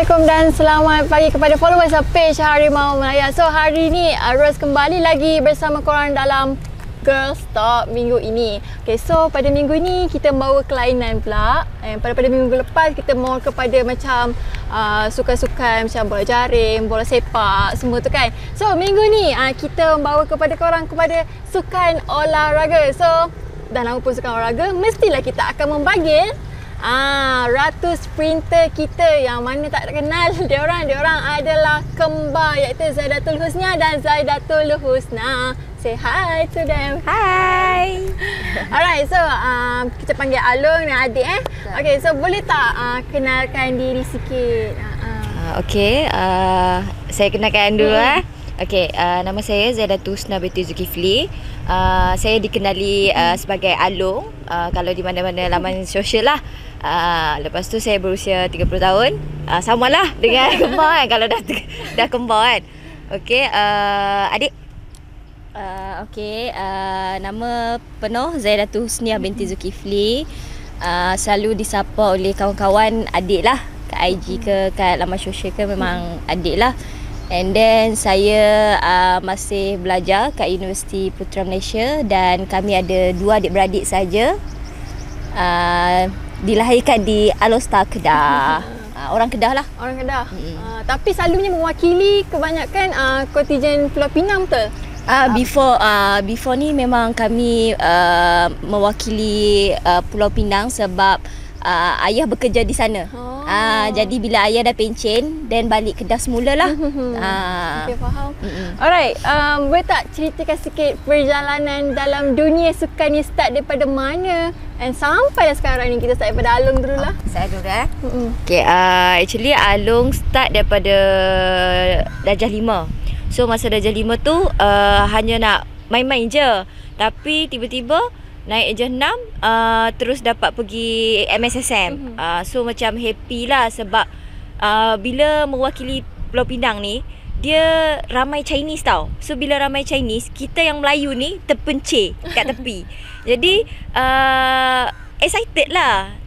Assalamualaikum dan selamat pagi kepada followers page Harimau Melaya. So hari ni Ros kembali lagi bersama korang dalam Girls Talk minggu ini. Okay, so pada minggu ni kita membawa kelainan pula. Pada minggu lepas kita mau kepada macam sukan-sukan macam bola jaring, bola sepak, semua tu kan. So minggu ni kita membawa kepada korang kepada sukan olahraga. So dah lama pun sukan olahraga, mestilah kita akan membagil ratus sprinter kita yang mana tak kenal diorang adalah kembar, iaitu Zaidatul Husnia dan Zaidatul Husna. Say hi to them. Hi. Alright, so kita panggil Alung dan adik Okay, so boleh tak kenalkan diri sikit? Okay, saya kenalkan dulu Okay, nama saya Zaidatul Husna binti Zulkifli. Saya dikenali sebagai Alung kalau di mana-mana laman sosial lah. Lepas tu saya berusia 30 tahun. Samalah dengan kembar kan, kalau dah kembar kan. Okay, adik. Nama penuh Zaidatul Husnia binti Zulkifli. Selalu disapa oleh kawan-kawan adik lah. Kat IG ke, kat laman sosial ke, memang adik lah. And then saya masih belajar kat Universiti Putra Malaysia dan kami ada 2 adik-beradik saja. Dilahirkan di Alostar, Kedah. Orang Kedah lah. Orang Kedah. Tapi selalunya mewakili kebanyakan kontijen Pulau Pinang, betul? Before ni memang kami mewakili Pulau Pinang sebab ayah bekerja di sana. Jadi bila ayah dah pencen, then balik Kedah semula lah. Okay, faham. Alright, boleh tak ceritakan sikit perjalanan dalam dunia sukan ni start daripada mana and sampai sekarang ni? Kita start daripada Alung dulu lah. Saya dulu Okay, actually Alung start daripada darjah 5. So masa darjah 5 tu hanya nak main-main je. Tapi tiba-tiba naik darjah 6 terus dapat pergi MSSM. So macam happy lah sebab bila mewakili Pulau Pinang ni, dia ramai Chinese tau. So bila ramai Chinese, kita yang Melayu ni terpencil kat tepi. Jadi excited lah.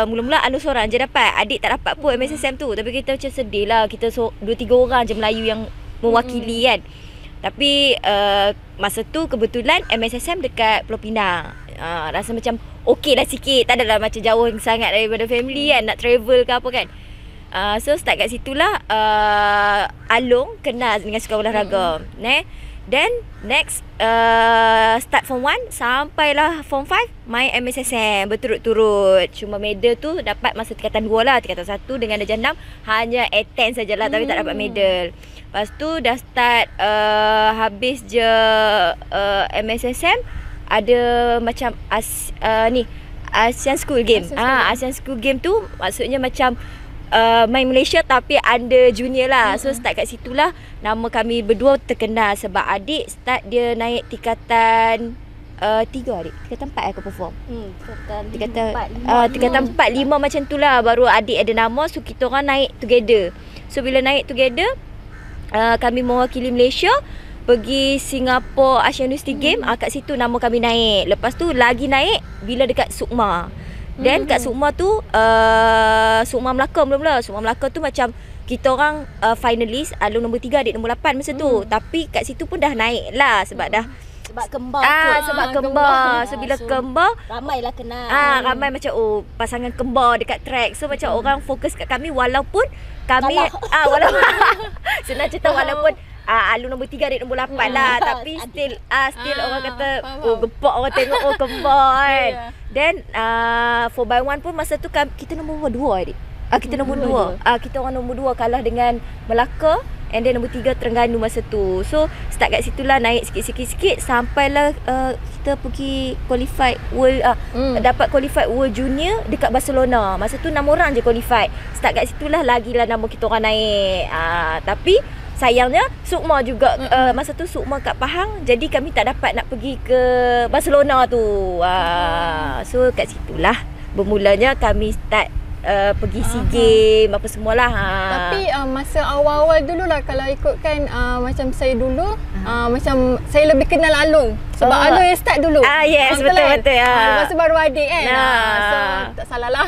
Mula-mula Anu seorang je dapat. Adik tak dapat pun MSSM tu. Tapi kita macam sedih lah. Kita 2-3 orang je Melayu yang mewakili kan. Tapi masa tu kebetulan MSSM dekat Pulau Pinang. Rasa macam okey dah sikit. Tak adalah macam jauh sangat daripada family kan, nak travel ke apa kan. So start kat situlah Alung kenal dengan sukan olahraga. Then next start form 1 sampailah form 5 main MSSM berturut-turut. Cuma medal tu dapat masa tingkatan 2 lah. Tingkatan 1 dengan darjah 6 hanya attend sajalah, tapi tak dapat medal. Lepas tu dah start habis je MSSM, ada macam Asian School Game. Asian School Game tu maksudnya macam main Malaysia tapi under junior lah. So start kat situlah nama kami berdua terkenal sebab adik start dia naik tingkatan 3 adik. Tingkatan 4 aku perform. Tingkatan 4, 5 macam tu lah baru adik ada nama. So kita orang naik together. So bila naik together, kami mewakili Malaysia pergi Singapore Asian University Game. Kat situ nama kami naik. Lepas tu lagi naik bila dekat Sukma. Dan kat Sukma tu Sukma Melaka mula-mula. Sukma Melaka tu macam kita orang finalis, Alung nombor 3, adik nombor 8 masa tu. Tapi kat situ pun dah naik lah sebab dah kembar. Sebab kembar. So bila kembar ramailah kenal. Ramai macam pasangan kembar dekat track. So macam orang fokus kat kami walaupun kami walaupun senang cerita walaupun Alung nombor 3, adik nombor 8 lah. Tapi still orang kata gepak orang tengok kembar kan. Then 4x1 pun masa tu kita nombor 2 adik. Kita nombor 2. Kita orang nombor 2 kalah dengan Melaka. And then nombor 3 Terengganu masa tu. So start kat situlah naik sikit-sikit sampailah kita pergi qualified world dapat qualified world junior dekat Barcelona. Masa tu 6 orang je qualified. Start kat situlah lagilah nama kita orang naik. Tapi sayangnya Sukma juga masa tu Sukma kat Pahang, jadi kami tak dapat nak pergi ke Barcelona tu. So kat situlah bermulanya kami start pergi SEA Games apa semualah. Tapi masa awal-awal dululah kalau ikutkan macam saya dulu macam saya lebih kenal Alung sebab Alung yang start dulu. Yes, betul-betul. Lepas tu baru adik kan. So tak salah lah.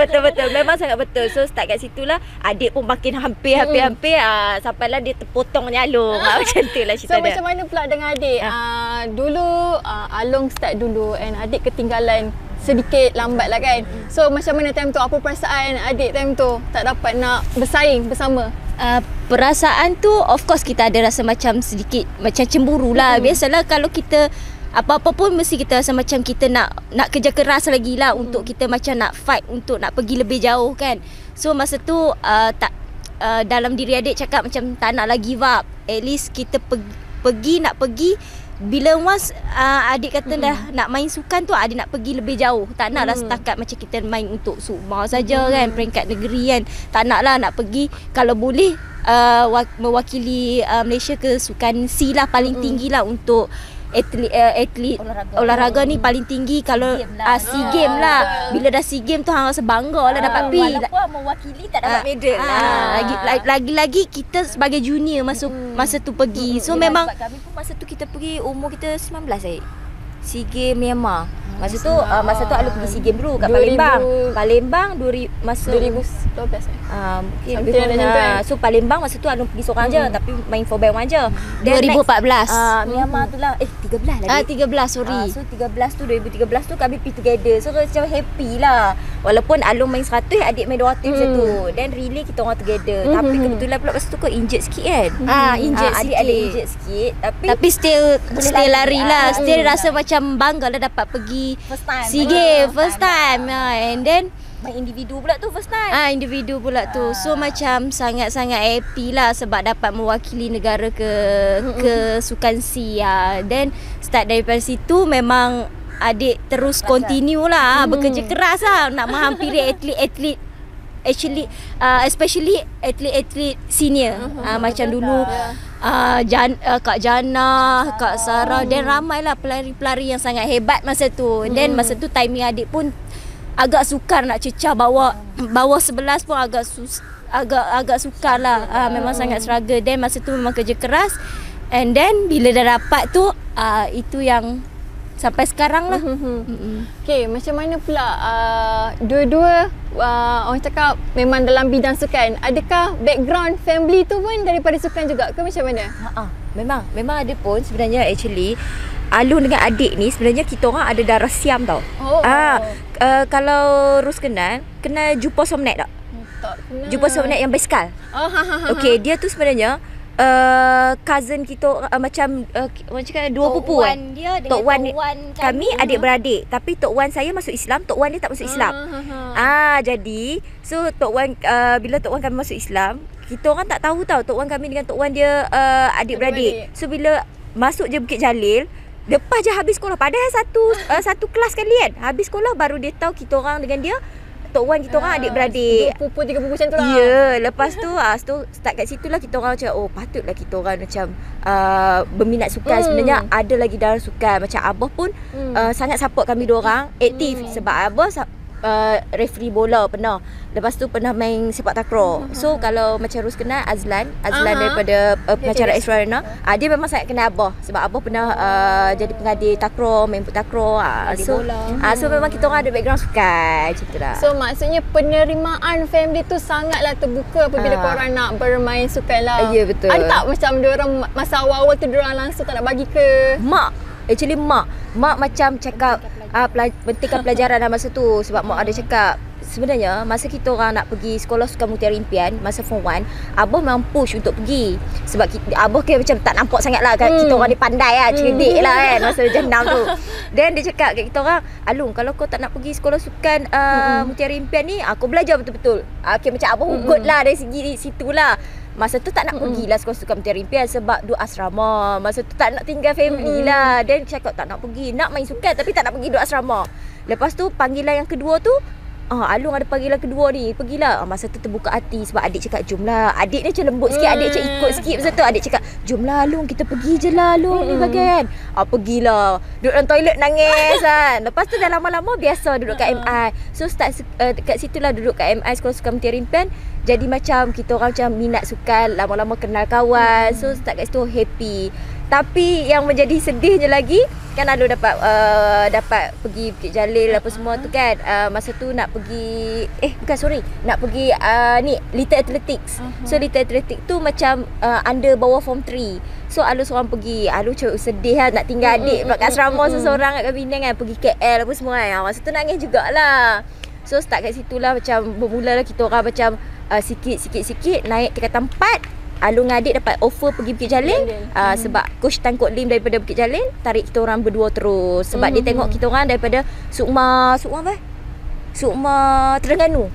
Betul. Memang sangat betul. So start kat situlah adik pun makin hampir sampailah dia terpotongnya Alung. Macam tu lah cerita dia. So dia. macam mana pula dengan adik? Dulu Alung start dulu and adik ketinggalan sedikit lambat lah kan. So macam mana time tu? Apa perasaan adik time tu tak dapat nak bersaing bersama? Perasaan tu of course kita ada rasa macam sedikit macam cemburu lah. Biasalah kalau kita apa-apa pun mesti kita rasa macam kita nak kerja keras lagi lah untuk kita macam nak fight untuk nak pergi lebih jauh kan. So masa tu dalam diri adik cakap macam tak nak lah give up. At least kita pergi bila once adik kata dah nak main sukan tu, adik nak pergi lebih jauh. Tak nak lah setakat macam kita main untuk Sukma saja kan, peringkat negeri kan. Tak nak lah, nak pergi kalau boleh mewakili Malaysia ke sukan SEA lah, paling tinggi lah untuk atlet olahraga ni paling tinggi. Kalau SEA Games lah. Bila dah SEA Games tu hang rasa bangga lah dapat pergi. Walaupun mewakili tak dapat medal lagi-lagi kita sebagai junior masa tu pergi. So memang kami pun masa tu kita pergi umur kita 19 SEA Games Myanmar. Masa tu Alung pergi SEA Games dulu kat Palembang 2012 mungkin lebih kurang. So Palembang masa tu Alung pergi seorang je tapi main 4x1 je. 2014 Myanmar tu lah 13 lagi. 13 sorry. So 2013 tu kami pergi together. So macam happy lah. Walaupun Alung main 100, adik main 200 macam tu. Then really kita orang together. Tapi kebetulan pula masa tu kau injured sikit kan. Adik ada injured sikit tapi still lari lah. Still rasa macam bangga lah dapat pergi first time SEA Games first time. And then main individu pula tu first time. Individu pula tu. So macam sangat-sangat happy lah sebab dapat mewakili negara ke sukan SEA. Then start daripada situ memang adik terus continue lah bekerja keras lah nak menghampiri atlet-atlet especially atlet-atlet senior. Macam dulu Kak Jana, Kak Sarah, dan ramailah pelari-pelari yang sangat hebat masa tu. Dan masa tu timing adik pun agak sukar nak cecah bawah 11 pun agak sukar lah. Memang sangat struggle. Dan masa tu memang kerja keras. And then bila dah dapat tu itu yang sampai sekarang lah. Okay, macam mana pula dua-dua orang cakap memang dalam bidang sukan. Adakah background family tu pun daripada sukan juga ke macam mana? Memang ada pun sebenarnya actually. Alung dengan adik ni sebenarnya kita orang ada darah Siam tau. Kalau Rus kenal Jupo Somnet tak? Tak kenal. Jupo Somnet yang basikal. Okay, dia tu sebenarnya cousin kita macam cakap dua pupuan. Tok Wan kami adik-beradik, tapi Tok Wan saya masuk Islam, Tok Wan dia tak masuk Islam. Jadi so Tok Wan bila Tok Wan kami masuk Islam, kita orang tak tahu tau Tok Wan kami dengan Tok Wan dia adik-beradik. So bila masuk je Bukit Jalil, lepas je habis sekolah, padahal satu kelas kali kan, habis sekolah baru dia tahu kita orang dengan dia Tok Wan kita orang adik-beradik. 2 pupu 3 pupu macam tu lah. Ya, lepas tu start kat situlah kita orang macam patutlah kita orang macam berminat sukan. Sebenarnya ada lagi darah sukan. Macam abah pun sangat support kami dua orang aktif sebab abah referee bola pernah. Lepas tu pernah main sepak takraw. So kalau macam Rus kenal Azlan daripada pengacara Extra Arena, dia memang sangat kenal abah sebab abah pernah jadi pengadil takraw, main takraw. So memang kita orang ada background sukan macam tu lah. So maksudnya penerimaan family tu sangatlah terbuka apabila korang nak bermain sukan lah. Ya, betul. Ada tak macam diorang masa awal-awal tu diorang langsung tak nak bagi ke? Mak macam cakap pentingkan pelajaran dah masa tu. Sebab mak ada cakap sebenarnya masa kita orang nak pergi sekolah sukan Mutiara Impian masa form 1, abah memang push untuk pergi. Sebab abah kira macam tak nampak sangat lah kan, kita orang ni pandai lah, cerdik lah kan masa jenam tu. Dan dia cakap kat kita orang, Alung kalau kau tak nak pergi sekolah sukan Mutiara Impian ni, kau belajar betul-betul. Okay, macam abah ugut lah dari segi situ lah. Masa tu tak nak pergilah sekolah sukan Mutiara Impian sebab duduk asrama. Masa tu tak nak tinggal family lah. Dan cakap tak nak pergi, nak main sukan tapi tak nak pergi duduk asrama. Lepas tu panggilan yang kedua tu Alung ada panggilan kedua ni, pergilah. Masa tu terbuka hati sebab adik cakap jomlah. Adik ni macam lembut sikit, adik macam ikut sikit. Masa tu adik cakap jomlah Alung, kita pergi je lah Alung ni bagian. Pergilah. Duduk dalam toilet nangis kan. Lepas tu dah lama-lama biasa duduk kat MI. So start kat situlah duduk kat MI Sekolah Sukan Mutia Rimpan. Jadi macam kita orang macam minat sukan, lama-lama kenal kawan. So start kat situ happy. Tapi yang menjadi sedihnya lagi, kan Alung dapat pergi Bukit Jalil apa semua tu kan. Masa tu nak pergi nak pergi ni Little Athletics. So Little Athletics tu macam under bawah form 3. So Alung seorang pergi. Alung macam sedih lah nak tinggal adik kat asrama seseorang kat Penang kan, pergi KL apa semua kan. Masa tu nangis jugalah. So start kat situlah macam bermulalah kita orang macam sikit-sikit naik tingkatan 4. Alung dengan adik dapat offer pergi Bukit Jalil. Sebab Coach Tan Kok Lim daripada Bukit Jalil tarik kita orang berdua terus. Sebab dia tengok kita orang daripada Sukma Terengganu.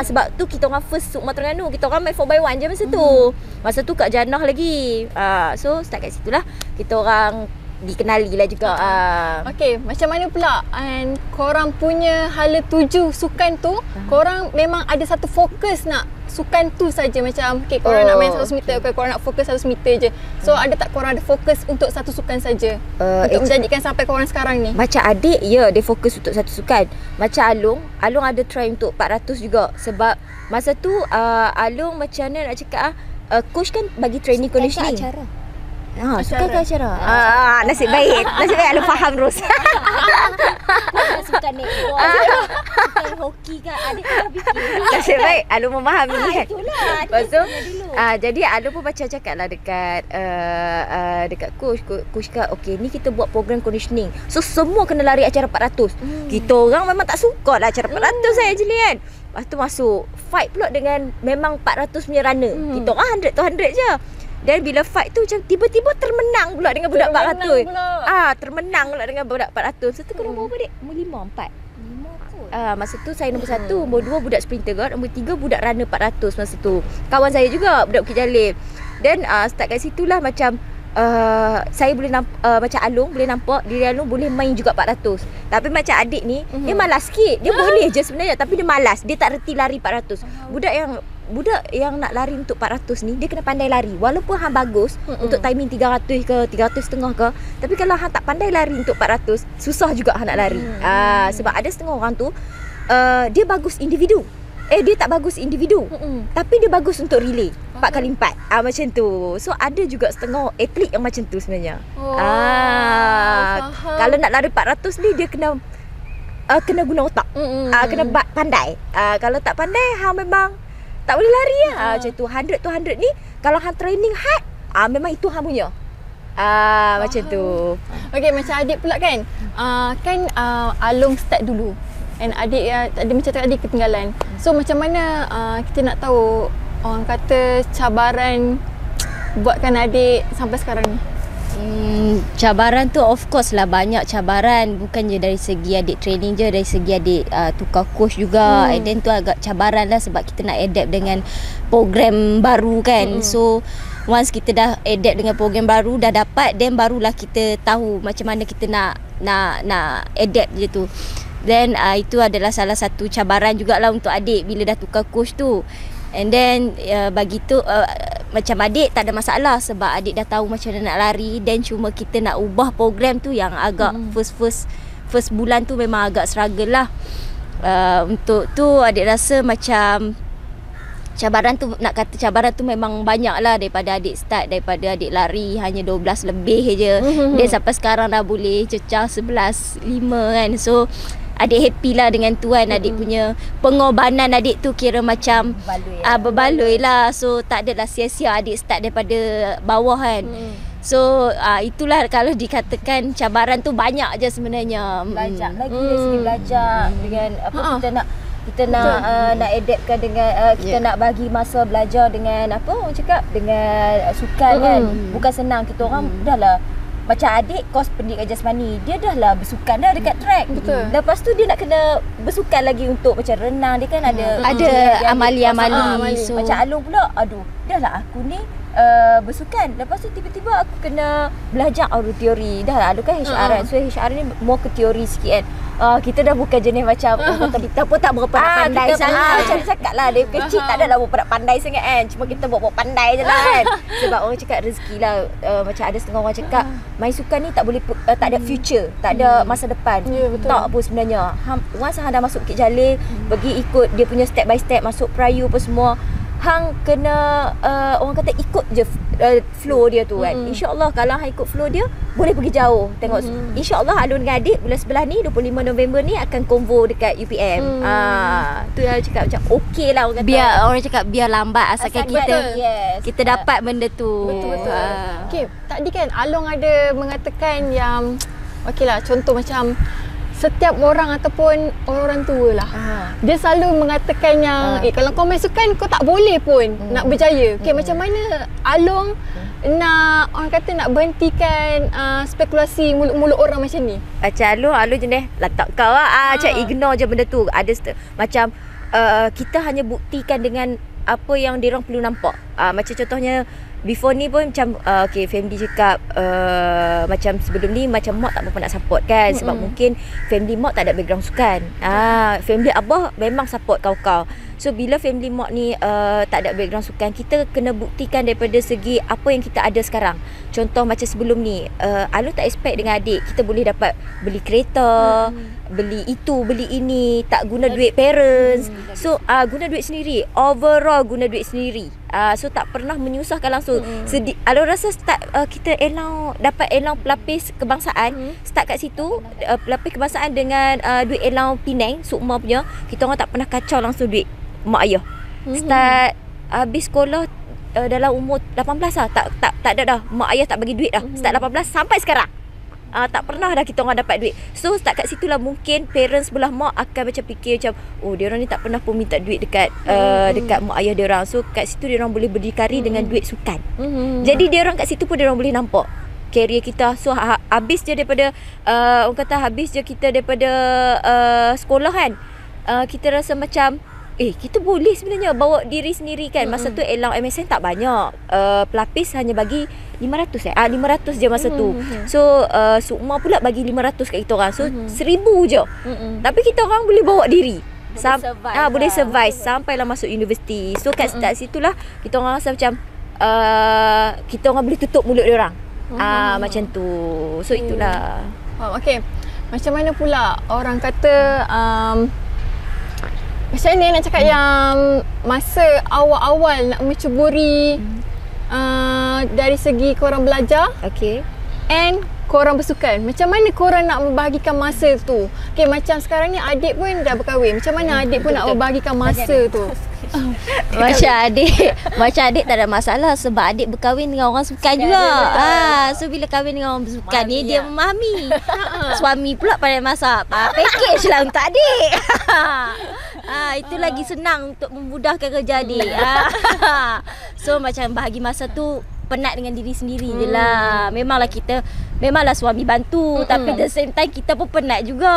Sebab tu kita orang first Sukma Terengganu. Kita orang main 4x1 je masa tu. Masa tu kat Janah lagi. So start kat situlah kita orang dikenali lah juga. Okay, macam mana pula korang punya hala tuju sukan tu? Korang memang ada satu fokus nak sukan tu saja, macam korang nak main 100 meter, korang nak fokus 100 meter je. So ada tak korang ada fokus untuk satu sukan saja untuk menjadikan sampai korang sekarang ni? Macam adik, dia fokus untuk satu sukan. Macam Alung ada try untuk 400 juga. Sebab masa tu Alung macam mana nak cakap, coach kan bagi training conditioning. Suka ke acara? Nasib baik Alung faham terus. Suka naik bola, suka hoki kan. Adik kau fikir. Nasib baik Alung memahami kan. Itulah. Lepas tu jadi Alung pun macam cakap lah dekat coach. Coach cakap okay, ni kita buat program conditioning. So semua kena lari acara 400. Kita orang memang tak suka lah acara 400 saya actually kan. Lepas tu masuk fight pula dengan memang 400 punya runner. Kita orang 100 to 100 je. Dan bila fight tu macam tiba-tiba termenang pula dengan budak 400. Termenang pula dengan budak 400. So tu kena nombor apa dik? Nombor 5, 4. Masa tu saya nombor 1, nombor 2 budak sprinter guard, nombor 3 budak runner 400 masa tu. Kawan saya juga budak Bukit Jalil. Dan start kat situlah macam saya boleh macam Alung boleh nampak diri Alung boleh main juga 400. Tapi macam adik ni dia malas sikit. Dia boleh je sebenarnya tapi dia malas. Dia tak reti lari 400. Budak yang nak lari untuk 400 ni dia kena pandai lari. Walaupun hang bagus untuk timing 300 ke 300.5 ke, tapi kalau hang tak pandai lari untuk 400, susah juga hang nak lari. Sebab ada setengah orang tu dia bagus individu. Dia tak bagus individu. Tapi dia bagus untuk relay 4x4. Macam tu. So ada juga setengah atlet yang macam tu sebenarnya. Kalau nak lari 400 ni dia kena guna otak. Kena pandai. Kalau tak pandai hang memang tak boleh lari lah. Macam tu 100 to 100 ni kalau hang training hard, memang itu hang punya. Macam tu. Okay, macam adik pula kan. Alung start dulu. And adik macam tu adik ketinggalan. So macam mana kita nak tahu orang kata cabaran buatkan adik sampai sekarang ni? Cabaran tu of course lah banyak cabaran. Bukan je dari segi adik training je, dari segi adik tukar coach juga. And then tu agak cabaran lah sebab kita nak adapt dengan program baru kan. So once kita dah adapt dengan program baru, dah dapat, then barulah kita tahu macam mana kita nak adapt je tu. Then itu adalah salah satu cabaran jugalah untuk adik bila dah tukar coach tu. And then bagi tu macam adik tak ada masalah sebab adik dah tahu macam mana nak lari. Dan cuma kita nak ubah program tu yang agak first bulan tu memang agak struggle lah. Untuk tu adik rasa macam cabaran tu, nak kata cabaran tu memang banyak lah daripada adik start, daripada adik lari hanya 12 lebih je. Dia sampai sekarang dah boleh cecah 11.5 kan. So adik happy lah dengan tu kan. Adik punya pengorbanan adik tu kira macam berbaloi lah. So tak adalah sia-sia adik start daripada bawah kan. So itulah kalau dikatakan cabaran tu banyak je sebenarnya. Belajar lagi dari segi belajar dengan apa kita nak adaptkan dengan kita nak bagi masa belajar dengan apa orang cakap dengan sukan kan. Bukan senang. Kita orang dah lah macam adik kos pendidikan jasmani, dia dah lah bersukan dah dekat track. Betul. Lepas tu dia nak kena bersukan lagi untuk macam renang, dia kan ada amali-amali. So macam Alung pula, aduh dah lah aku ni bersukan. Lepas tu tiba-tiba aku kena belajar teori. Dah lah Alung kan HR kan. So HR ni more ke teori sikit kan. kita dah bukan jenis macam kita pun tak berapa nak pandai sangat. Macam dia cakap lah, dia kecil tak ada berapa nak pandai sangat kan. Cuma kita buat pandai je lah kan. Sebab orang cakap rezeki lah. Macam ada setengah orang cakap main sukan ni tak boleh tak ada future, tak ada masa depan. Tak pun sebenarnya. Once hang dah masuk Bukit Jalil, pergi ikut dia punya step by step, masuk perayu apa semua, hang kena orang kata ikut je flow dia tu kan. InsyaAllah kalau hang ikut flow dia, boleh pergi jauh. Tengok InsyaAllah Alun dengan adik bulan sebelah ni 25 November ni akan convo dekat UPM. Tu yang cakap macam okey lah orang kata. Biar orang cakap biar lambat asalkan kita dapat benda tu. Betul. Okay, tadi kan Along ada mengatakan yang okey lah, contoh macam setiap orang ataupun orang tua lah, dia selalu mengatakan yang kalau kau main sukan kau tak boleh pun nak berjaya. Okay, macam mana Along nak, orang kata nak berhentikan spekulasi mulut-mulut orang macam ni? Macam Along jenis letak kau lah, macam ignore je benda tu. Ada macam kita hanya buktikan dengan apa yang diorang perlu nampak. Macam contohnya before ni pun macam okay, family cakap macam sebelum ni macam mak tak berapa nak support kan, sebab mungkin family mak tak ada background sukan. Family abah memang support kau. So bila family mak ni tak ada background sukan, kita kena buktikan daripada segi apa yang kita ada sekarang. Contoh macam sebelum ni, Alu tak expect dengan adik kita boleh dapat beli kereta, beli itu, beli ini, tak guna duit parents. So guna duit sendiri, overall guna duit sendiri. So tak pernah menyusahkan langsung. Alu rasa start kita dapat allowance pelapis kebangsaan, start kat situ, pelapis kebangsaan dengan duit allowance Penang, Sukma punya, kita orang tak pernah kacau langsung duit mak ayah. Start habis sekolah dalam umur 18 lah, tak ada dah, mak ayah tak bagi duit dah. Start 18 sampai sekarang. Tak pernah dah kita orang dapat duit. So start kat situlah mungkin parents belah mak akan macam fikir macam, oh dia orang ni tak pernah pun minta duit dekat dekat mak ayah dia orang. So kat situ dia orang boleh berdikari dengan duit sukan. Jadi dia orang kat situ pun dia orang boleh nampak career kita. So habis je daripada orang kata habis je kita daripada sekolah kan, kita rasa macam kita boleh sebenarnya bawa diri sendiri kan. Masa tu allowance MSN tak banyak, pelapis hanya bagi 500 500 je masa tu. So Sukma pula bagi 500 kat kita orang. So 1000 je. Tapi kita orang boleh bawa diri, boleh survive sampailah masuk universiti. So kat situlah kita orang rasa macam kita orang boleh tutup mulut dia orang. Macam tu. So itulah. Okay, macam mana pula orang kata macam ni nak cakap yang masa awal-awal nak mencuburi dari segi korang belajar and korang bersukan, macam mana korang nak membahagikan masa tu? Okay, macam sekarang ni adik pun dah berkahwin, macam mana adik pun nak membahagikan masa tu? Macam adik tak ada masalah sebab adik berkahwin dengan orang sukan juga. So bila kahwin dengan orang bersukan ni dia memahami. Suami pula pandai masak. Package lah untuk adik. Itu lagi senang untuk memudahkan kerja adik. So macam bahagi masa tu penat dengan diri sendiri je lah. Memanglah suami bantu, tapi at the same time kita pun penat juga.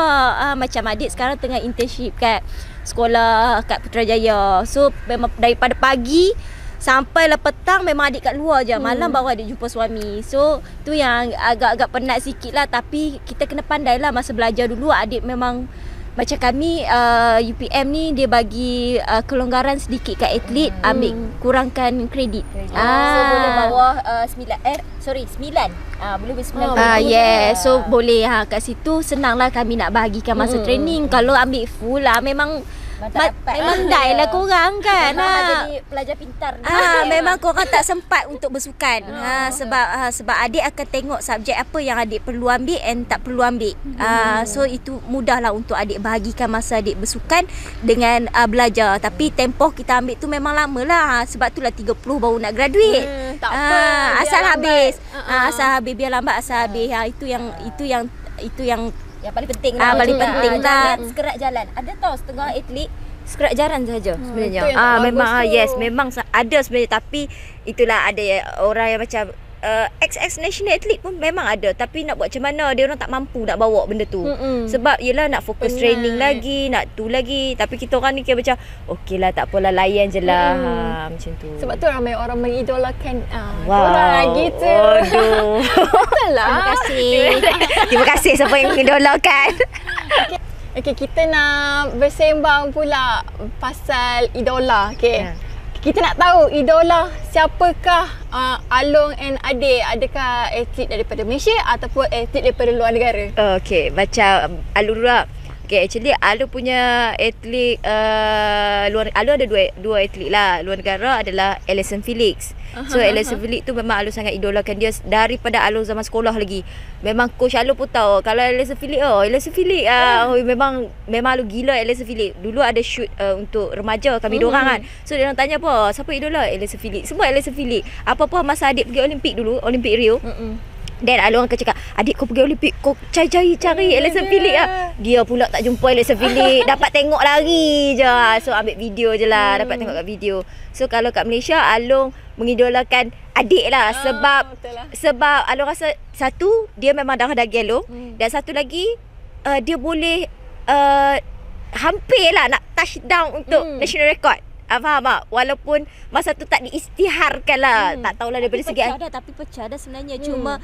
Macam adik sekarang tengah internship kat sekolah kat Putrajaya. So memang daripada pagi sampailah petang memang adik kat luar je. Malam baru adik jumpa suami. So tu yang agak-agak penat sikit lah. Tapi kita kena pandai lah masa belajar dulu. Adik memang macam kami UPM ni dia bagi kelonggaran sedikit kat atlet, ambil kurangkan kredit. So boleh bawah 9. Boleh 9. So boleh kat situ senanglah kami nak bahagikan masa training. Kalau ambil full lah memang memang die lah korang kan. Memang jadi pelajar pintar. Memang korang tak sempat untuk bersukan. Sebab adik akan tengok subjek apa yang adik perlu ambil and tak perlu ambil. So itu mudahlah untuk adik bahagikan masa adik bersukan dengan belajar. Tapi tempoh kita ambil tu memang lama lah. Sebab itulah 30 baru nak graduate. Tak apa, asal habis. Asal habis, biar lambat asal habis. Itu yang paling penting lah. Paling penting lah. Jangan sekerat jalan. Ada tau setengah atlet sekerat jalan saja sebenarnya. Memang memang ada sebenarnya. Tapi itulah ada orang yang macam ex national athlete pun memang ada, tapi nak buat macam mana, dia orang tak mampu nak bawa benda tu. Sebab yelah nak fokus training lagi, nak tu lagi. Tapi kita orang ni kira macam okeylah tak apalah, layan je lah. Macam tu. Sebab tu ramai orang mengidolakan korang gitu. Aduh. Betul lah. Terima kasih. Terima kasih siapa yang mengidolakan. Okay, kita nak bersembang pula pasal idola. Okay. Kita nak tahu idola siapakah Along and Adik. Adakah atlet daripada Malaysia ataupun atlet daripada luar negara? Okay, macam Alung dulu lah. Okay, actually Alung punya atlet Alung ada dua atlet lah. Luar negara adalah Allyson Felix. So Allyson Felix tu memang Alung sangat idolakan dia daripada Alung zaman sekolah lagi. Memang coach Alung pun tahu kalau Allyson Felix memang Alung gila Allyson Felix. Dulu ada shoot untuk remaja kami dorang kan. So dia orang tanya apa? Siapa idola? Allyson Felix. Semua Allyson Felix. Apa-apa masa adik pergi Olimpik dulu, Olimpik Rio. Dan Alung akan cakap, adik kau pergi Olimpik, kau cari Allyson Felix lah. Dia pula tak jumpa Allyson Felix. Dapat tengok lari je. So ambil video je lah. Dapat tengok kat video. So kalau kat Malaysia, Alung mengidolakan adik lah. Sebab Alung rasa satu, dia memang darah daging Alung. Dan satu lagi, dia boleh hampir lah nak touchdown untuk national record. Faham tak? Walaupun masa tu tak diisytiharkan lah. Tak tahulah daripada segi tapi pecah dah sebenarnya. Cuma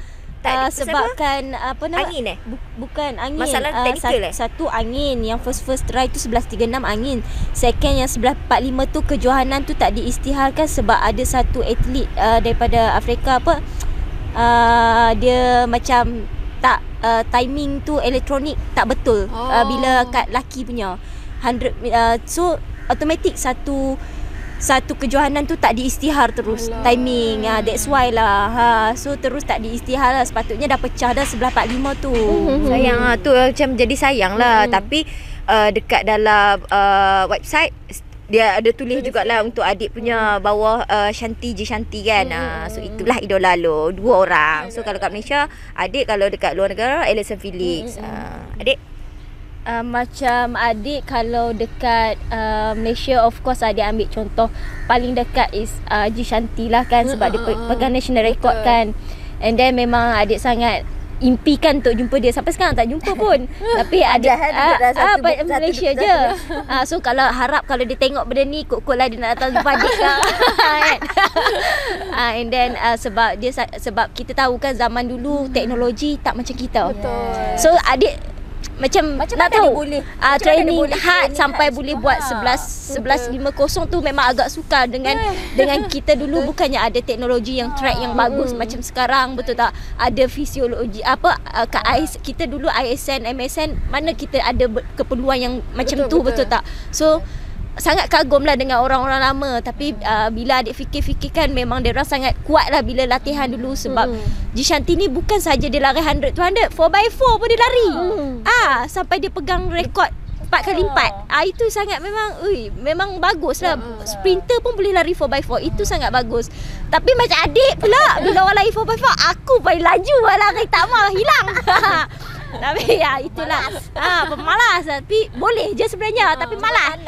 sebabkan apa nama? Angin bukan angin. Masalah teknikal satu angin. Yang first try tu 11.36 angin. Second yang 11.45 tu kejohanan tu tak diisytiharkan sebab ada satu atlet daripada Afrika dia macam tak timing tu elektronik tak betul. Bila kat laki punya 100 so automatic satu kejohanan tu tak diisytihar terus. Alah. Timing that's why lah. So terus tak diisytihar lah. Sepatutnya dah pecah dah 11.45 tu. Sayang lah tu, macam jadi sayang lah. Tapi dekat dalam website dia ada tulis jugalah untuk adik punya bawah Shanti kan. So itulah idola lo, dua orang. So kalau kat Malaysia adik, kalau dekat luar negara Allyson Felix. Adik macam adik kalau dekat Malaysia, of course adik ambil contoh paling dekat is G Shanti lah kan, sebab dia pegang national record kan. And then memang adik sangat impikan untuk jumpa dia. Sampai sekarang tak jumpa pun. Tapi adik Malaysia je. So kalau harap kalau dia tengok benda ni, kot-kot lah dia nak datang jumpa adik lah. And then sebab kita tahu kan zaman dulu teknologi tak macam kita. So adik macam nak tahu training hard sampai boleh buat 11.50 tu memang agak sukar dengan kita dulu. Bukannya ada teknologi yang track yang bagus macam sekarang, betul tak? Ada fisiologi kita dulu ISN, MSN, mana kita ada keperluan yang macam betul tak? So sangat kagum lah dengan orang-orang lama. Tapi bila adik fikir-fikirkan, memang dia orang sangat kuat lah bila latihan dulu. Sebab G Shanti ni bukan saja dia lari 100-200, 4x4 pun dia lari. Sampai dia pegang rekod 4x4. Itu sangat memang bagus lah. Sprinter pun boleh lari 4x4. Itu sangat bagus. Tapi macam adik pula, bila orang lari 4x4, aku paling laju lah lari, tak mahu hilang. Tapi itulah pemalas. Tapi boleh je sebenarnya, tapi malas.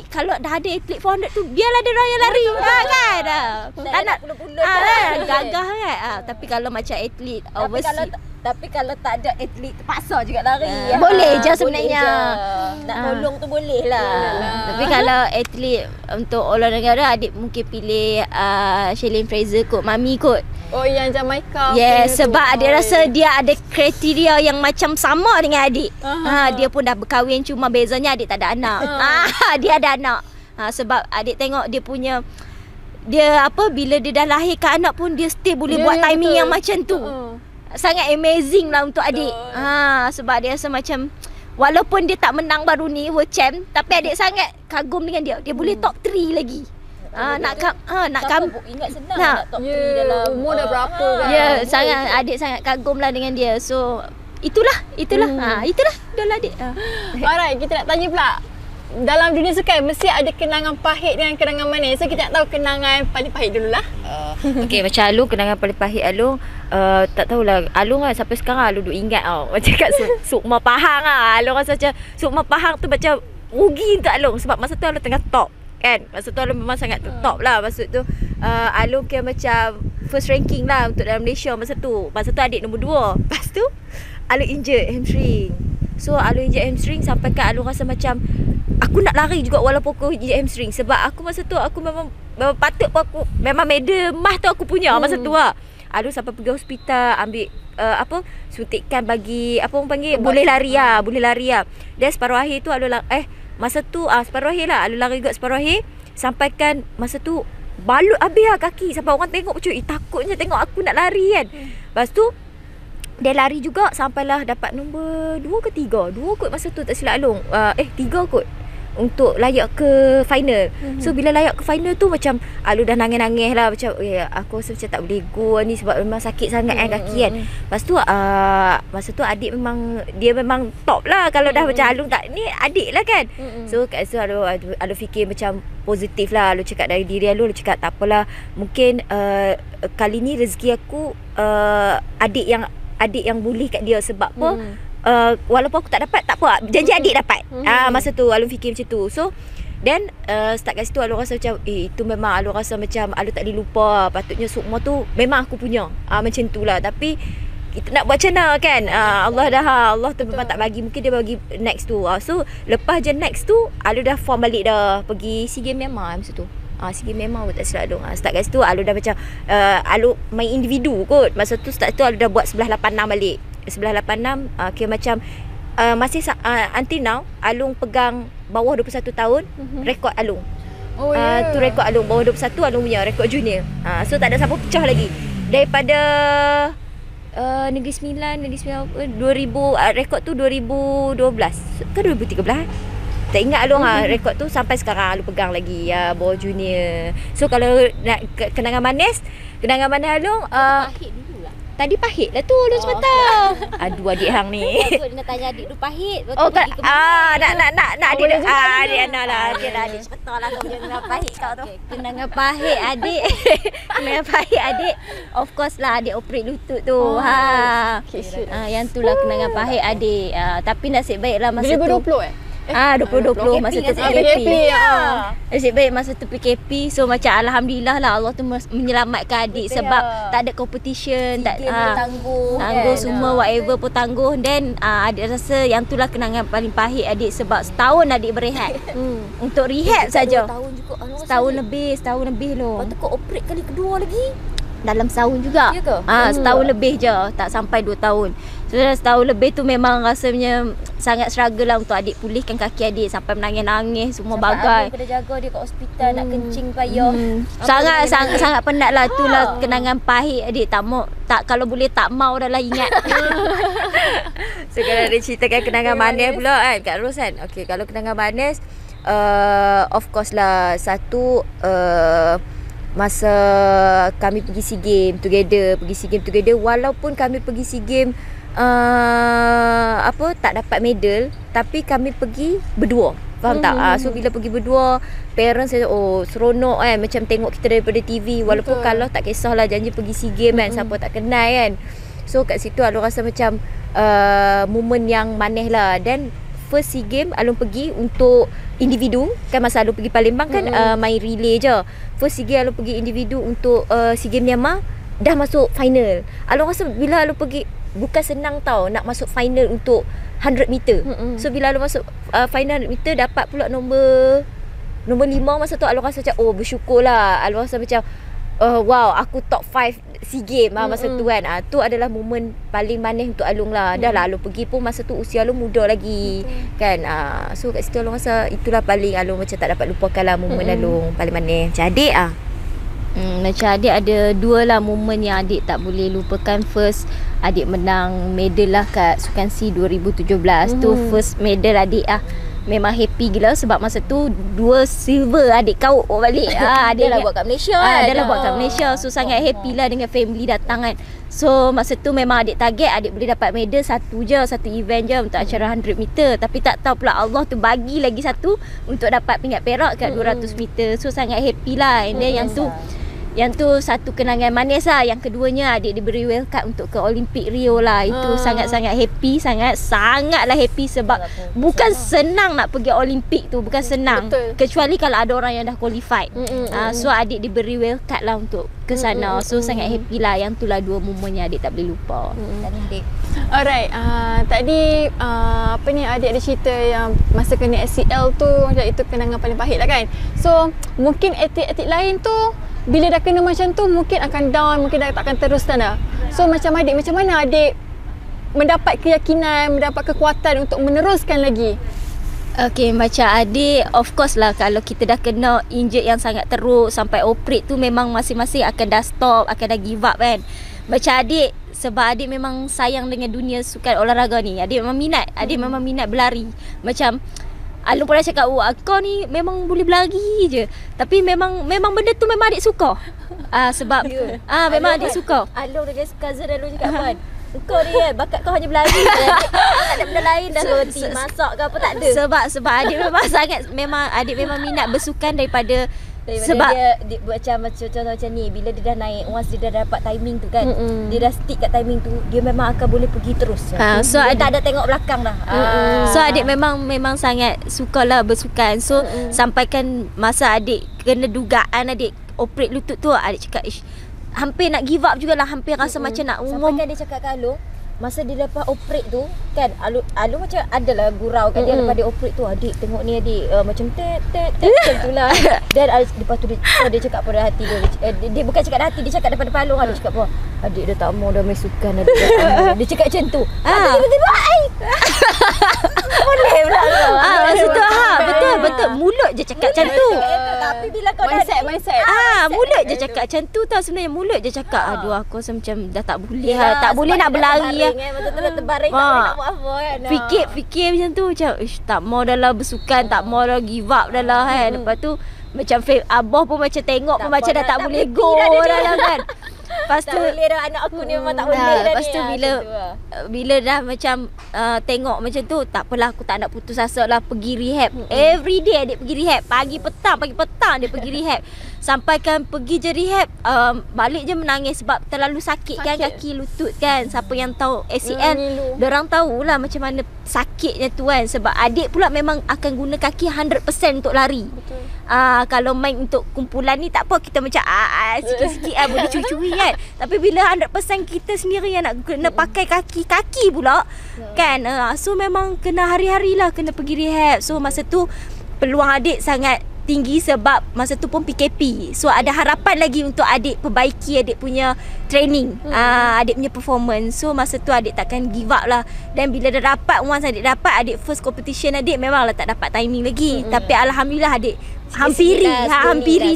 Kalau dah ada atlet 400 tu, biarlah dia orang yang lari kan. Tak nak gagah kan. Tapi kalau macam atlet overseas, tapi kalau tak ada atlet terpaksa juga lari. Boleh je sebenarnya. Nak tolong tu boleh lah. Tapi kalau atlet untuk olah negara, adik mungkin pilih Shalane Fraser kot, Mami kot. Oh, yang Jamaica. Yes, sebab adik rasa dia ada kriteria yang macam sama dengan adik. Dia pun dah berkahwin, cuma bezanya adik tak ada anak. Dia ada anak. Sebab adik tengok dia punya, bila dia dah lahirkan anak pun dia still boleh buat timing yang macam tu. Sangat amazing lah untuk adik. Sebab dia rasa macam walaupun dia tak menang baru ni World Champ, tapi adik sangat kagum dengan dia. Dia boleh top 3 lagi. Ingat senang nak top 3 dalam umur dah berapa kan. Adik sangat kagum lah dengan dia. So itulah itulah adik. Alright, kita nak tanya pula, dalam dunia sukan mesti ada kenangan pahit dengan kenangan manis. So kita nak tahu kenangan paling pahit dululah. Okay, macam Alung, kenangan paling pahit Alung, tak tahulah. Alung kan sampai sekarang Alung duk ingat tau. Macam kat Sukma Pahang lah. Alung rasa macam Sukma Pahang tu macam rugi untuk Alung. Sebab masa tu Alung tengah top kan. Masa tu Alung memang sangat top lah. Maksud tu Alung kira macam first ranking lah untuk dalam Malaysia masa tu. Masa tu adik nombor 2. Lepas tu Alung injured hamstring. So Alung injured hamstring sampai kan Alung rasa macam aku nak lari juga walaupun aku injured hamstring. Sebab aku masa tu aku memang patut pun aku memang medal emas tu aku punya masa tu lah. Alun sampai pergi hospital ambil suntikan bagi apa orang panggil boleh lari lah. Dan separuh akhir tu Alun masa tu separuh akhir lah Alun lari juga separuh akhir, sampaikan masa tu balut habis lah kaki sampai orang tengok macam takutnya tengok aku nak lari kan. Lepas tu dia lari juga sampailah dapat nombor 2 ke 3. 2 kot masa tu tak silap Alung. 3 kot untuk layak ke final. So bila layak ke final tu macam Alung dah nangis-nangis lah macam aku rasa macam tak boleh go ni sebab memang sakit sangat kan kaki kan. Lepas tu masa tu adik memang top lah kalau dah macam Alung tak ni adik lah kan. So kat situ Alung fikir macam positif lah. Alung cakap dari diri Alung cakap tak apalah, mungkin kali ni rezeki aku adik yang boleh kat dia sebab apa walaupun aku tak dapat tak apa, janji adik dapat. Masa tu Alung fikir macam tu. So then start kat situ Alung rasa macam itu memang Alung rasa macam Alung tak boleh lupa, patutnya semua tu memang aku punya. Macam tu lah. Tapi kita nak buat macam mana kan. Allah tu memang tak bagi, mungkin dia bagi next tu. So lepas je next tu Alung dah form balik dah pergi SEA Games Myanmar masa tu. SEA Games Myanmar tak silap Alung. Start kat situ Alung dah macam Alung main individu kot. Masa tu start tu Alung dah buat 1186 balik. 1186 kira macam masih until now Alung pegang bawah 21 tahun rekod Alung. Tu rekod Alung bawah 21 Alung punya rekod junior. So tak ada siapa pecah lagi. Daripada Negeri Sembilan 2000 rekod tu 2012 ke 2013. Tak ingat Alung rekod tu sampai sekarang Alung pegang lagi bawah junior. So kalau nak kenangan manis Alung Pahit dulu lah. tadi pahit lah tu Alung sebentar. Aduh adik hang ni. Aku nak tanya adik tu pahit. Nak adik adik Ana lah. Dia dah adik sebentar lah kau jangan pahit kau tu. Kenangan pahit adik. Kenangan pahit adik. Of course lah adik operate lutut tu. Yang tu lah kenangan pahit adik. Tapi nasib baiklah masa tu 2020 2020 masa tu PKP. Nasib baik masa tu PKP. So macam alhamdulillah lah Allah tu menyelamatkan adik. Sebab tak ada competition, tak tangguh semua whatever pun tangguh. Then adik rasa yang tu lah kenangan paling pahit adik. Sebab setahun adik berehat untuk rehab saja. Setahun lebih loh. Lepas tu kau operate kali kedua lagi dalam setahun juga. Ya ke? Setahun lebih je, tak sampai 2 tahun. So setahun lebih tu memang rasanya sangat struggle lah untuk adik pulihkan kaki adik. Sampai menangis-nangis semua bagai. Adik kena jaga dia kat hospital nak kencing payah. Sangat penat lah. Itulah kenangan pahit adik. Kalau boleh tak mau dah lah ingat. So kalau dia ceritakan kenangan manis pula kan Kak Ros kan. Okay, kalau kenangan manis of course lah. Satu masa kami pergi SEA Games together, walaupun kami pergi SEA Games tak dapat medal, tapi kami pergi berdua. Faham tak? So bila pergi berdua, parents seronok kan, macam tengok kita daripada TV. Walaupun kalau tak kisahlah janji pergi SEA Games kan, siapa tak kenal kan. So kat situ Alung rasa macam momen yang manis lah. Dan first SEA Games Alung pergi untuk individu kan. Masa Alung pergi Palembang kan main relay je. First SEA Games Alung pergi individu untuk SEA Games Myanmar, dah masuk final. Alung rasa bila Alung pergi bukan senang tau nak masuk final untuk 100 meter. So bila Alung masuk final 100 meter dapat pula nombor 5 masa tu, Alung rasa macam bersyukur lah. Alung rasa macam wow, aku top 5 SEA Games masa tu kan. Tu adalah momen paling manis untuk Alung lah. Dah lah Alung pergi pun masa tu usia Alung muda lagi kan. So kat situ Alung rasa itulah paling Alung macam tak dapat lupakan lah momen Alung paling manis. Macam adik macam adik ada 2 lah momen yang adik tak boleh lupakan. First, adik menang medal lah kat Sukan SEA 2017. Tu first medal adik memang happy gila. Sebab masa tu 2 silver adik kaut balik. Adik dah buat kat Malaysia kan. Dah lah buat kat Malaysia. So sangat happy lah dengan family datang kan. So masa tu memang adik target adik boleh dapat medal satu event je untuk acara 100 meter. Tapi tak tahu pula Allah tu bagi lagi satu untuk dapat pingat perak kat 200 meter. So sangat happy lah. And then yang tu satu kenangan manis lah. Yang keduanya adik diberi wildcard untuk ke Olimpik Rio lah. Itu sangat-sangat happy. Sangatlah happy. Sebab bukan senang nak pergi Olimpik tu. Bukan senang. Kecuali kalau ada orang yang dah qualified. So adik diberi wildcard lah untuk ke sana. So sangat happy lah. Yang tu lah 2 momen yang adik tak boleh lupa. Alright, tadi adik ada cerita yang masa kena SCL tu, itu kenangan paling pahit lah kan. So mungkin atlet-atlet lain tu bila dah kena macam tu mungkin akan down, mungkin dah tak akan teruskan dah. So macam adik, macam mana adik mendapat keyakinan, mendapat kekuatan untuk meneruskan lagi? Okay, macam adik, of course lah kalau kita dah kena injured yang sangat teruk sampai operate tu memang masing-masing akan dah stop, akan dah give up kan. Macam adik, sebab adik memang sayang dengan dunia sukan olahraga ni. Adik memang minat, adik memang minat berlari. Macam Alun pernah cakap, kau ni memang boleh berlari je. Tapi memang benda tu memang adik suka. Sebab memang adik suka. Alun dengan cousin Alun cakap kan, suka dia, bakat kau hanya berlari je. Tak ada benda lain dah, roti, masak ke apa tak ada. Sebab adik memang adik memang minat bersukan daripada sebab dia buat macam contoh macam ni, bila dia dah naik, once dia dah dapat timing tu kan, dia dah stick kat timing tu, dia memang akan boleh pergi terus. So dia tak ada tengok belakang dah. So adik memang sangat sukalah bersukan. So sampaikan masa adik kena dugaan adik operate lutut tu, adik cakap hampir nak give up jugalah, hampir rasa macam nak umum. Sampaikan dia cakap kat Alun, masa dia dapat operate tu kan, Alun macam adalah gurau kat dia lepas dia operate tu, adik tengok ni adik, macam macam tu lah. Dan lepas tu dia cakap pada hati dia bukan cakap dah hati, dia cakap depan Alun. Dia cakap apa, adik dah tak mau dah main sukan, adik dah tak mau. Dia cakap macam tu. Tiba-tiba boleh pula kau. Maksud tu betul mulut je cakap macam tu. Tapi bila kau Mindset. Mulut je cakap macam tu tau. Sebenarnya mulut je cakap, aduh aku rasa macam dah tak boleh tak boleh nak berlari lah. Masa tu dah terbaring, tak boleh nak buat apa kan. Fikir macam tu, macam tak mau dah lah bersukan, tak mau dah give up dah lah kan. Lepas tu macam abah pun macam tengok pun macam dah tak boleh go dah lah kan. Lepas tu boleh dah, anak aku ni memang tak boleh dah ni. Lepas tu bila dah macam tengok macam tu, tak apalah, aku tak nak putus asa lah, pergi rehab. Every day adik pergi rehab, pagi petang dia pergi rehab. Sampaikan pergi je rehab, balik je menangis sebab terlalu sakit kan kaki lutut kan. Siapa yang tahu ACL, dorang tahulah macam mana sakitnya tu kan. Sebab adik pula memang akan guna kaki 100% untuk lari. Betul. Kalau main untuk kumpulan ni tak apa, kita macam sikit-sikit boleh curi-curi kan. Tapi bila 100% kita sendiri yang nak kena pakai kaki pula kan. So memang kena hari-hari lah kena pergi rehab. So masa tu peluang adik sangat tinggi sebab masa tu pun PKP. So ada harapan lagi untuk adik perbaiki adik punya training, adik punya performance. So masa tu adik takkan give up lah. Dan bila dah dapat, once adik dapat, adik first competition adik memanglah tak dapat timing lagi. Tapi alhamdulillah adik hampiri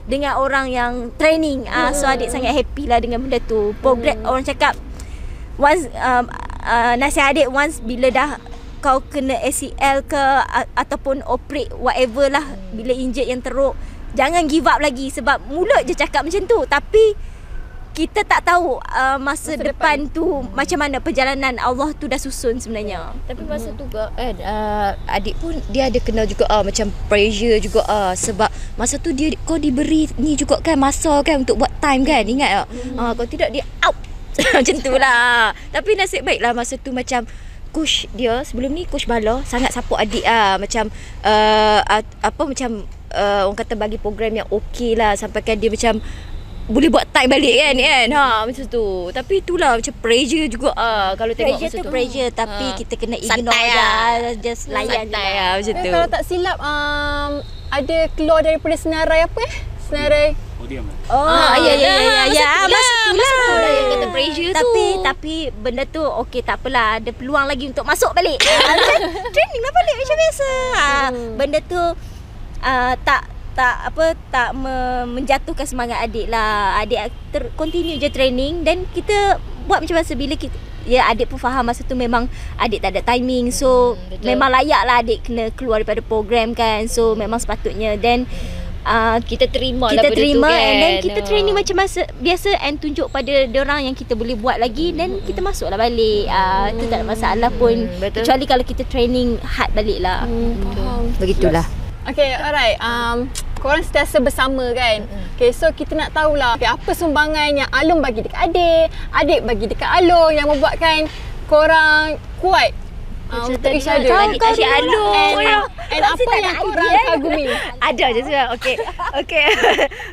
dengan orang yang training. So adik sangat happy lah dengan benda tu. Progress, orang cakap once nasihat adik, once bila dah kau kena ACL ke ataupun operate whatever lah, bila injured yang teruk, jangan give up lagi. Sebab mulut je cakap macam tu, tapi kita tak tahu masa depan tu macam mana perjalanan Allah tu dah susun sebenarnya. Tapi masa tu kan adik pun dia ada kena juga macam pressure juga sebab masa tu kau diberi ni juga kan masa kan untuk buat time kan, ingat tak? Kalau tidak dia out macam tu lah. Tapi nasib baik lah masa tu macam coach dia sebelum ni, coach Bala sangat support adik macam macam orang kata bagi program yang okey lah, sampaikan dia macam boleh buat time balik kan macam tu. Tapi itulah macam pressure juga kalau tengok masa tu Pressure tapi kita kena ignore just layan lah macam tu. Kalau tak silap ada keluar daripada senarai apa senarai podium. Masa tu lah yang kata pressure tapi benda tu okey, tak apalah, ada peluang lagi untuk masuk balik. Training lah balik macam biasa. Benda tu tak menjatuhkan semangat adik lah. Adik continue je training dan kita buat macam masa bila kita, adik pun faham masa tu memang adik tak ada timing. So memang layak lah adik kena keluar daripada program kan. So memang sepatutnya dan kita terima kan. And then kita kan. training macam masa biasa and tunjuk pada diorang yang kita boleh buat lagi dan kita masuklah balik. Itu tak ada masalah pun. Kecuali kalau kita training hard balik lah. Begitulah. Okay, alright. Korang sentiasa bersama kan. Okay, so kita nak tahulah apa sumbangan yang Alun bagi dekat adik bagi dekat Alun yang membuatkan korang kuat untuk each other. Kau Asyik Alun. And apa yang korang kagumi? Ada je sebenarnya. Okay.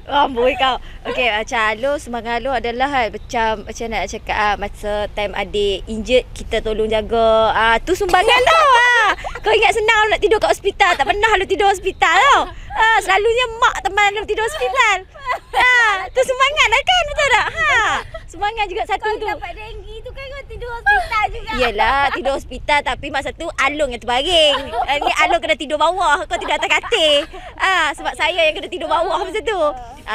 Rambut kau. Okay, macam Alun, semangat Alun adalah macam nak cakap masa time adik injured, kita tolong jaga. Tu sumbangan tau. Kau ingat senang nak tidur kat hospital? Tak pernah Alun tidur hospital tau. Selalunya mak teman Alun tidur hospital. Tu semangat lah kan, betul tak? Semangat juga satu tu. Kau dapat denggi tu kan kau tidur hospital juga. Yelah, tidur hospital tapi masa tu Alung yang terbaring. Ni Alung kena tidur bawah, kau tidur atas katil. Sebab saya yang kena tidur bawah masa tu.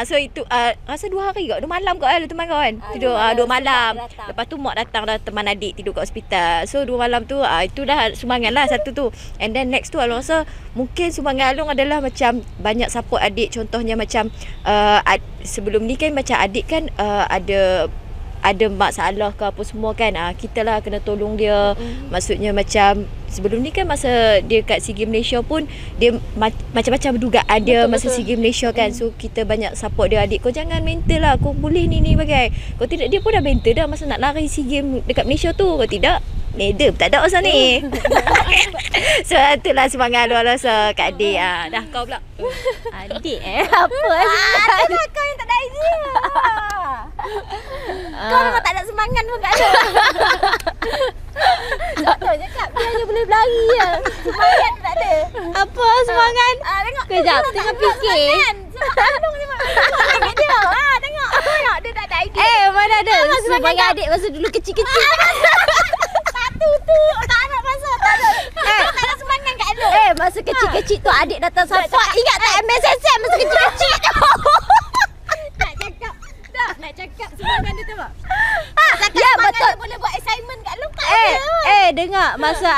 So itu rasa 2 hari kot, 2 malam kot teman kau kan. Tidur 2 malam. Lepas tu mak datang dah teman adik tidur kat hospital. So 2 malam tu itu dah sumbangan lah satu tu. And then next tu Alung rasa mungkin sumbangan Alung adalah macam banyak support adik. Contohnya macam sebelum ni kan macam adik kan ada masalah ke apa semua kan, kita lah kena tolong dia. Maksudnya macam sebelum ni kan masa dia kat SEA Games Malaysia pun dia macam-macam dugaan dia masa SEA Games Malaysia kan. So kita banyak support dia, adik kau jangan mental lah, kau boleh ni bagai. Kau tidak, dia pun dah mental dah masa nak lari SEA Games dekat Malaysia tu. Kau tidak medal tak ada pasal ni. So itulah semangat lu rasa kat adik. Dah kau pula. Adik apa itulah kau yang tak ada idea. Kau memang tak ada semangat pun kat dia. Doktor cakap dia hanya boleh berlari je. Semangat tu tak ada. Apa semangat? Tengok. Kejap tengah fikir. Sebab Alung je semangat dia. Tengok dia tak ada idea. Mana ada semangat adik masa dulu kecil-kecil. Satu tu tak nak masa tak ada. Tak ada semangat kat Alung. Masa kecil-kecil tu adik datang support. Ingat tak MSSM masa kecil-kecil tu? Nak cakap semangat dia tu tak? Ya betul. Boleh buat assignment kat Alung tak ada. Dengar masa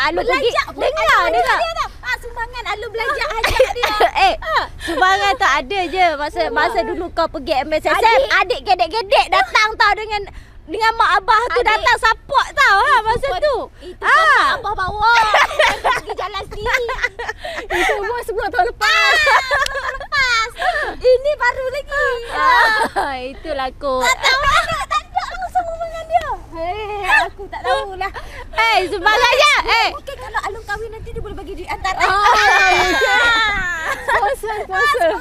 Alung pergi. Dengar. Sumbangan Alung belajar ajak dia. Sumbangan tak ada je. Masa dulu kau pergi MSSM, adik gedek-gedek datang tau dengan mak abah tu datang support tau masa tu. Itu abah bawa. Pergi jalan sendiri. Itu semua sebelum tahun lepas. Ini baru lagi. Itulah aku. Tak tahu tak ada langsung hubungan dia. Aku tak tahulah. Semangatnya. Mungkin kalau Alung kahwin nanti dia boleh bagi duit antara. Sponsor.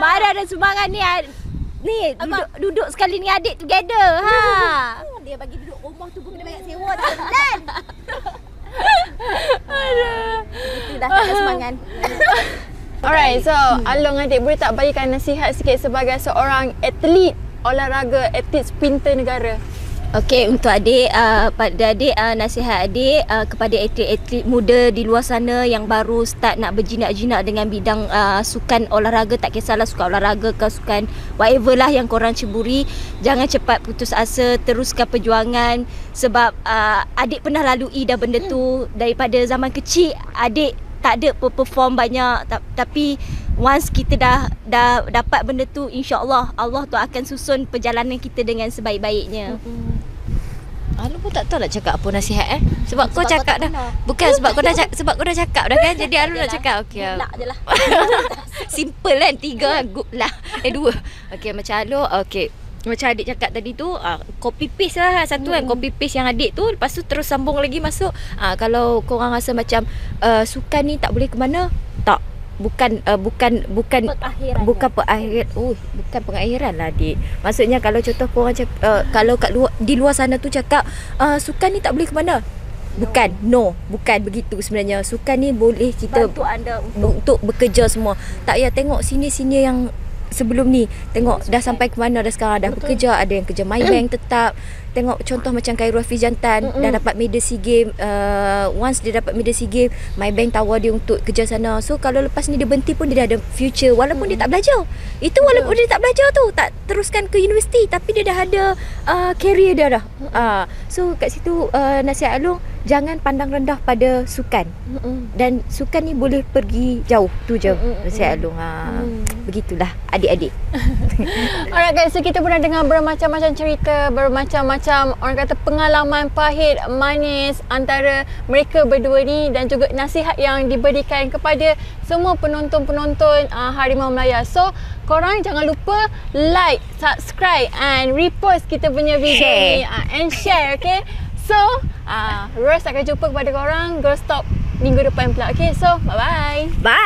Mana ada semangat ni. Ni duduk sekali ni adik together. Dia bagi duduk rumah tu pun kena banyak sewa dan. Itulah tak ada semangat. Alright, so Alung adik boleh tak bagikan nasihat sikit sebagai seorang atlet olahraga, atlet sprinter negara? Okey, untuk adik, pada adik, nasihat adik kepada atlet-atlet muda di luar sana yang baru start nak berjinak-jinak dengan bidang sukan olahraga, tak kisahlah sukan olahraga ke sukan whatever lah yang korang ceburi, jangan cepat putus asa, teruskan perjuangan sebab adik pernah lalui dah benda tu daripada zaman kecil. Adik tak ada perform banyak tapi once kita dah dapat benda tu, insya-Allah Allah tu akan susun perjalanan kita dengan sebaik-baiknya. Alung pun tak tahu nak cakap apa nasihat sebab kau cakap dah. Bukan sebab kau dah cakap dah kan. Jadi Alung nak cakap okey. Nak je lah. Simple kan, 3 good lah. 2. Okey macam Alung, okey. Macam adik cakap tadi tu, copy paste lah satu kan, copy paste yang adik tu, lepas tu terus sambung lagi masuk. Kalau korang rasa macam sukan ni tak boleh ke mana, tak. Bukan pengakhiran lah adik. Maksudnya kalau contoh korang cakap, kalau kat luar, di luar sana tu cakap sukan ni tak boleh ke mana, bukan begitu sebenarnya. Sukan ni boleh kita bantu anda untuk bekerja semua. Tak payah tengok sini yang sebelum ni, tengok dah sampai ke mana dah sekarang, dah bekerja. Ada yang kerja Maybank tetap. Tengok contoh macam Khairul Hafiz Jantan dah dapat medal SEA Games. Once dia dapat medal SEA Games, Maybank tawar dia untuk kerja sana. So kalau lepas ni dia berhenti pun dia dah ada future, walaupun dia tak belajar. Itu walaupun dia tak belajar tu, tak teruskan ke universiti, tapi dia dah ada career dia dah. So kat situ nasihat Alung, jangan pandang rendah pada sukan. Dan sukan ni boleh pergi jauh. Tu je nasihat Alung. Begitulah adik-adik. Alright guys, so kita pernah dengar bermacam-macam cerita, bermacam-macam orang kata pengalaman pahit manis antara mereka berdua ni, dan juga nasihat yang diberikan kepada semua penonton-penonton Harimau Melaya. So korang jangan lupa like, subscribe and repost kita punya video ni and share, okay? So Rose akan jumpa kepada korang Girls Talk minggu depan pula. Okay, so bye-bye. Bye.